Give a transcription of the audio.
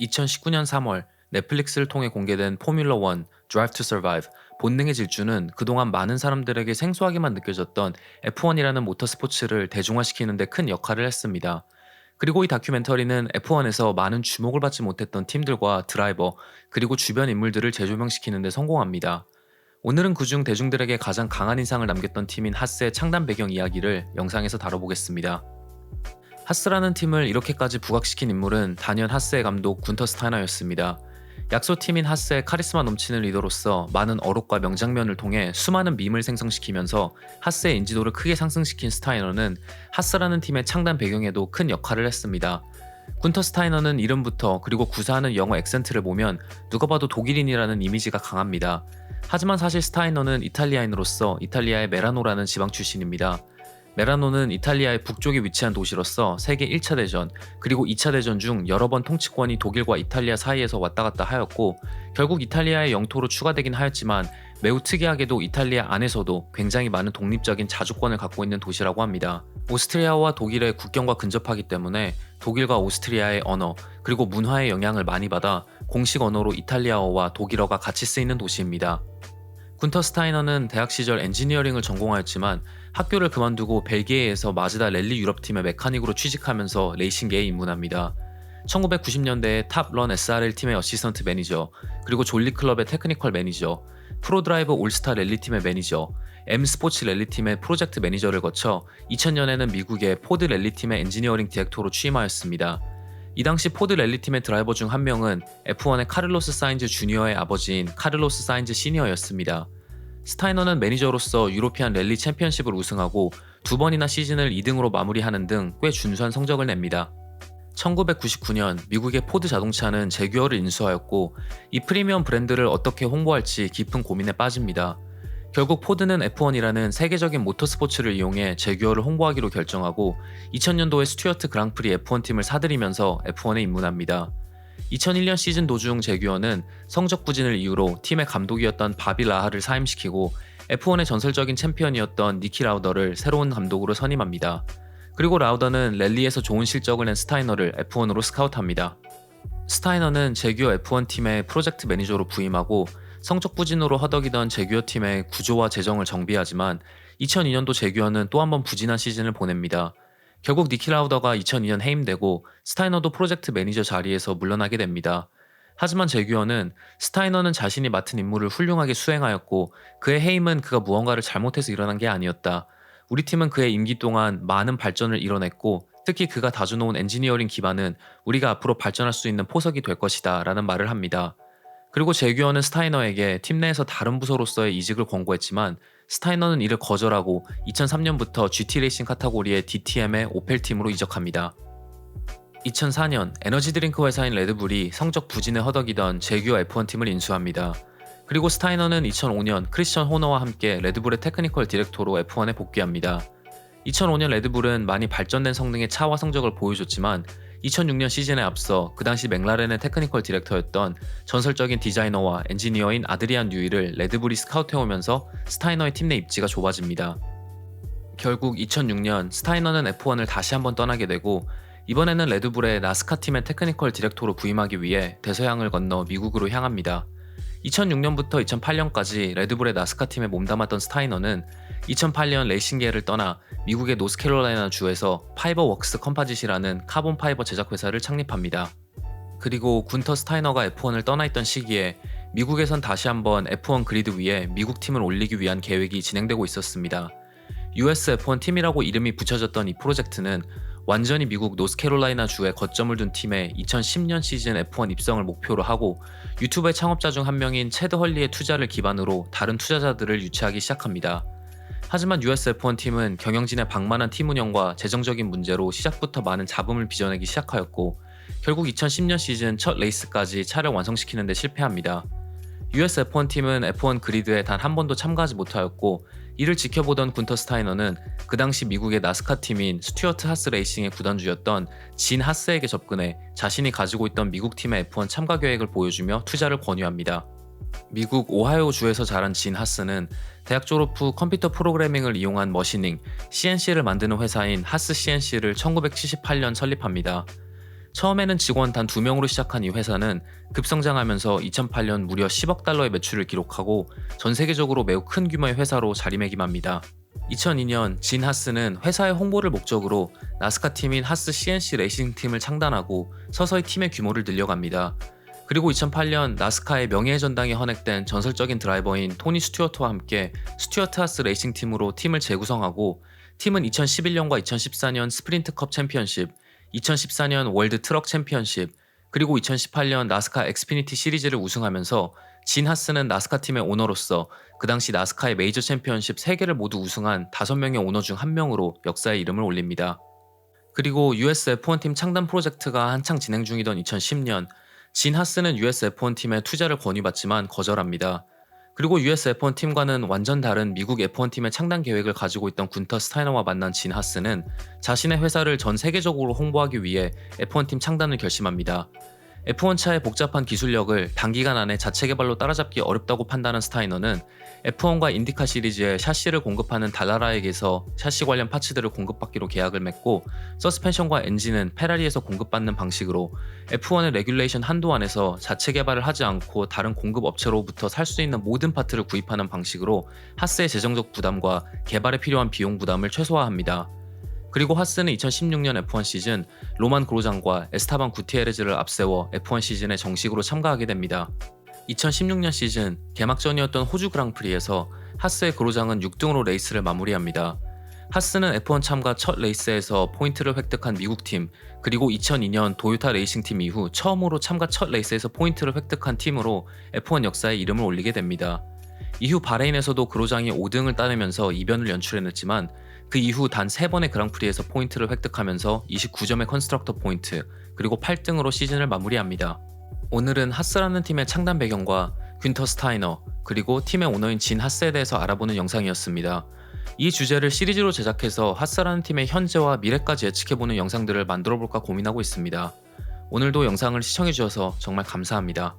2019년 3월 넷플릭스를 통해 공개된 포뮬러 1 Drive to Survive 본능의 질주는 그동안 많은 사람들에게 생소하게만 느껴졌던 F1이라는 모터스포츠를 대중화시키는 데 큰 역할을 했습니다. 그리고 이 다큐멘터리는 F1에서 많은 주목을 받지 못했던 팀들과 드라이버, 그리고 주변 인물들을 재조명시키는 데 성공합니다. 오늘은 그중 대중들에게 가장 강한 인상을 남겼던 팀인 하스의 창단 배경 이야기를 영상에서 다뤄보겠습니다. 하스라는 팀을 이렇게까지 부각시킨 인물은 단연 하스의 감독 군터 스타이너였습니다. 약소팀인 하스의 카리스마 넘치는 리더로서 많은 어록과 명장면을 통해 수많은 밈을 생성시키면서 하스의 인지도를 크게 상승시킨 스타이너는 하스라는 팀의 창단 배경에도 큰 역할을 했습니다. 군터 스타이너는 이름부터, 그리고 구사하는 영어 액센트를 보면 누가 봐도 독일인이라는 이미지가 강합니다. 하지만 사실 스타이너는 이탈리아인으로서 이탈리아의 메라노라는 지방 출신입니다. 메라노는 이탈리아의 북쪽에 위치한 도시로서 세계 1차 대전, 그리고 2차 대전 중 여러 번 통치권이 독일과 이탈리아 사이에서 왔다 갔다 하였고, 결국 이탈리아의 영토로 추가되긴 하였지만 매우 특이하게도 이탈리아 안에서도 굉장히 많은 독립적인 자주권을 갖고 있는 도시라고 합니다. 오스트리아와 독일의 국경과 근접하기 때문에 독일과 오스트리아의 언어, 그리고 문화의 영향을 많이 받아 공식 언어로 이탈리아어와 독일어가 같이 쓰이는 도시입니다. 군터 스타이너는 대학 시절 엔지니어링을 전공하였지만 학교를 그만두고 벨기에에서 마즈다 랠리 유럽팀의 메카닉으로 취직하면서 레이싱계에 입문합니다. 1990년대에 탑런 SRL 팀의 어시스턴트 매니저, 그리고 졸리 클럽의 테크니컬 매니저, 프로드라이버 올스타 랠리팀의 매니저, M스포츠 랠리팀의 프로젝트 매니저를 거쳐 2000년에는 미국의 포드 랠리팀의 엔지니어링 디렉터로 취임하였습니다. 이 당시 포드 랠리팀의 드라이버 중 한 명은 F1의 카를로스 사인즈 주니어의 아버지인 카를로스 사인즈 시니어였습니다. 스타이너는 매니저로서 유로피안 랠리 챔피언십을 우승하고 2번이나 시즌을 2등으로 마무리하는 등 꽤 준수한 성적을 냅니다. 1999년 미국의 포드 자동차는 제규어를 인수하였고, 이 프리미엄 브랜드를 어떻게 홍보할지 깊은 고민에 빠집니다. 결국 포드는 F1이라는 세계적인 모터스포츠를 이용해 제규어를 홍보하기로 결정하고 2000년도에 스튜어트 그랑프리 F1 팀을 사들이면서 F1에 입문합니다. 2001년 시즌 도중 제규어는 성적 부진을 이유로 팀의 감독이었던 바비 라하를 사임시키고 F1의 전설적인 챔피언이었던 니키 라우더를 새로운 감독으로 선임합니다. 그리고 라우더는 랠리에서 좋은 실적을 낸 스타이너를 F1으로 스카우트합니다. 스타이너는 제규어 F1 팀의 프로젝트 매니저로 부임하고 성적 부진으로 허덕이던 제규어 팀의 구조와 재정을 정비하지만 2002년도 제규어는 또 한 번 부진한 시즌을 보냅니다. 결국 니키 라우더가 2002년 해임되고 스타이너도 프로젝트 매니저 자리에서 물러나게 됩니다. 하지만 제규어는 스타이너는 자신이 맡은 임무를 훌륭하게 수행하였고 그의 해임은 그가 무언가를 잘못해서 일어난 게 아니었다. 우리 팀은 그의 임기 동안 많은 발전을 이뤄냈고 특히 그가 다져놓은 엔지니어링 기반은 우리가 앞으로 발전할 수 있는 포석이 될 것이다 라는 말을 합니다. 그리고 제규어는 스타이너에게 팀 내에서 다른 부서로서의 이직을 권고했지만 스타이너는 이를 거절하고 2003년부터 GT 레이싱 카테고리의 DTM의 오펠 팀으로 이적합니다. 2004년 에너지 드링크 회사인 레드불이 성적 부진에 허덕이던 제규어 F1 팀을 인수합니다. 그리고 스타이너는 2005년 크리스천 호너와 함께 레드불의 테크니컬 디렉터로 F1에 복귀합니다. 2005년 레드불은 많이 발전된 성능의 차와 성적을 보여줬지만 2006년 시즌에 앞서 그 당시 맥라렌의 테크니컬 디렉터였던 전설적인 디자이너와 엔지니어인 아드리안 뉴이를 레드불이 스카우트해오면서 스타이너의 팀 내 입지가 좁아집니다. 결국 2006년 스타이너는 F1을 다시 한번 떠나게 되고 이번에는 레드불의 나스카 팀의 테크니컬 디렉터로 부임하기 위해 대서양을 건너 미국으로 향합니다. 2006년부터 2008년까지 레드불의 나스카 팀에 몸담았던 스타이너는 2008년 레이싱계를 떠나 미국의 노스캐롤라이나 주에서 파이버웍스 컴파짓이라는 카본 파이버 제작 회사를 창립합니다. 그리고 군터 스타이너가 F1을 떠나 있던 시기에 미국에선 다시 한번 F1 그리드 위에 미국 팀을 올리기 위한 계획이 진행되고 있었습니다. US F1 팀이라고 이름이 붙여졌던 이 프로젝트는 완전히 미국 노스캐롤라이나 주에 거점을 둔 팀의 2010년 시즌 F1 입성을 목표로 하고 유튜브의 창업자 중 한 명인 체드 헐리의 투자를 기반으로 다른 투자자들을 유치하기 시작합니다. 하지만 US F1 팀은 경영진의 방만한 팀 운영과 재정적인 문제로 시작부터 많은 잡음을 빚어내기 시작하였고 결국 2010년 시즌 첫 레이스까지 차를 완성시키는 데 실패합니다. US F1 팀은 F1 그리드에 단 한 번도 참가하지 못하였고 이를 지켜보던 군터 스타이너는 그 당시 미국의 나스카 팀인 스튜어트 하스 레이싱의 구단주였던 진 하스에게 접근해 자신이 가지고 있던 미국 팀의 F1 참가 계획을 보여주며 투자를 권유합니다. 미국 오하이오 주에서 자란 진 하스는 대학 졸업 후 컴퓨터 프로그래밍을 이용한 머시닝, CNC를 만드는 회사인 하스 CNC를 1978년 설립합니다. 처음에는 직원 단 2명으로 시작한 이 회사는 급성장하면서 2008년 무려 10억 달러의 매출을 기록하고 전 세계적으로 매우 큰 규모의 회사로 자리매김합니다. 2002년 진 하스는 회사의 홍보를 목적으로 나스카 팀인 하스 CNC 레이싱 팀을 창단하고 서서히 팀의 규모를 늘려갑니다. 그리고 2008년 나스카의 명예의 전당에 헌액된 전설적인 드라이버인 토니 스튜어트와 함께 스튜어트 하스 레이싱 팀으로 팀을 재구성하고 팀은 2011년과 2014년 스프린트컵 챔피언십, 2014년 월드 트럭 챔피언십, 그리고 2018년 나스카 엑스피니티 시리즈를 우승하면서 진 하스는 나스카 팀의 오너로서 그 당시 나스카의 메이저 챔피언십 3개를 모두 우승한 5명의 오너 중 1명으로 역사에 이름을 올립니다. 그리고 US F1 팀 창단 프로젝트가 한창 진행 중이던 2010년, 진 하스는 US F1 팀의 투자를 권유받지만 거절합니다. 그리고 US F1 팀과는 완전 다른 미국 F1 팀의 창단 계획을 가지고 있던 군터 스타이너와 만난 진 하스는 자신의 회사를 전 세계적으로 홍보하기 위해 F1 팀 창단을 결심합니다. F1 차의 복잡한 기술력을 단기간 안에 자체 개발로 따라잡기 어렵다고 판단한 스타이너는 F1과 인디카 시리즈에 샤시를 공급하는 달라라에게서 샤시 관련 파츠들을 공급받기로 계약을 맺고 서스펜션과 엔진은 페라리에서 공급받는 방식으로 F1의 레귤레이션 한도 안에서 자체 개발을 하지 않고 다른 공급 업체로부터 살 수 있는 모든 파트를 구입하는 방식으로 하스의 재정적 부담과 개발에 필요한 비용 부담을 최소화합니다. 그리고 하스는 2016년 F1 시즌 로만 그로장과 에스타반 구티에레즈를 앞세워 F1 시즌에 정식으로 참가하게 됩니다. 2016년 시즌 개막전이었던 호주 그랑프리에서 하스의 그로장은 6등으로 레이스를 마무리합니다. 하스는 F1 참가 첫 레이스에서 포인트를 획득한 미국팀, 그리고 2002년 도요타 레이싱팀 이후 처음으로 참가 첫 레이스에서 포인트를 획득한 팀으로 F1 역사에 이름을 올리게 됩니다. 이후 바레인에서도 그로장이 5등을 따내면서 이변을 연출해냈지만 그 이후 단 3번의 그랑프리에서 포인트를 획득하면서 29점의 컨스트럭터 포인트, 그리고 8등으로 시즌을 마무리합니다. 오늘은 하스라는 팀의 창단 배경과 균터 스타이너, 그리고 팀의 오너인 진 하스에 대해서 알아보는 영상이었습니다. 이 주제를 시리즈로 제작해서 하스라는 팀의 현재와 미래까지 예측해보는 영상들을 만들어볼까 고민하고 있습니다. 오늘도 영상을 시청해주셔서 정말 감사합니다.